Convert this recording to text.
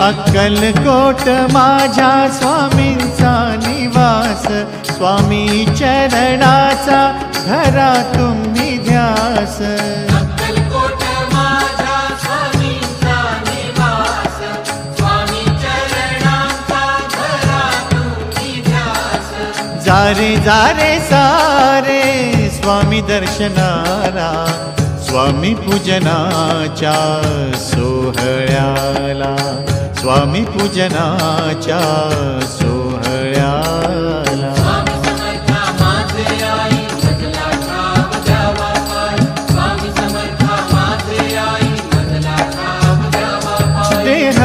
अक्कलकोट माझ्या स्वामींचा निवास, स्वामी चरणाचा धरा तुम्ही ध्यास। अक्कलकोट माझ्या स्वामींचा निवास, स्वामी चरणांचा धरा तुम्ही ध्यास। जारे जारे सारे स्वामी दर्शनाला, स्वामी पूजनाच्या सोहळ्याला, स्वामी पूजनाच्या सोहळ्याला। स्वामी समर्था माझे आई मजला ठाव द्यावा पाय, स्वामी समर्था माझे आई मजला ठाव द्यावा पाय। देह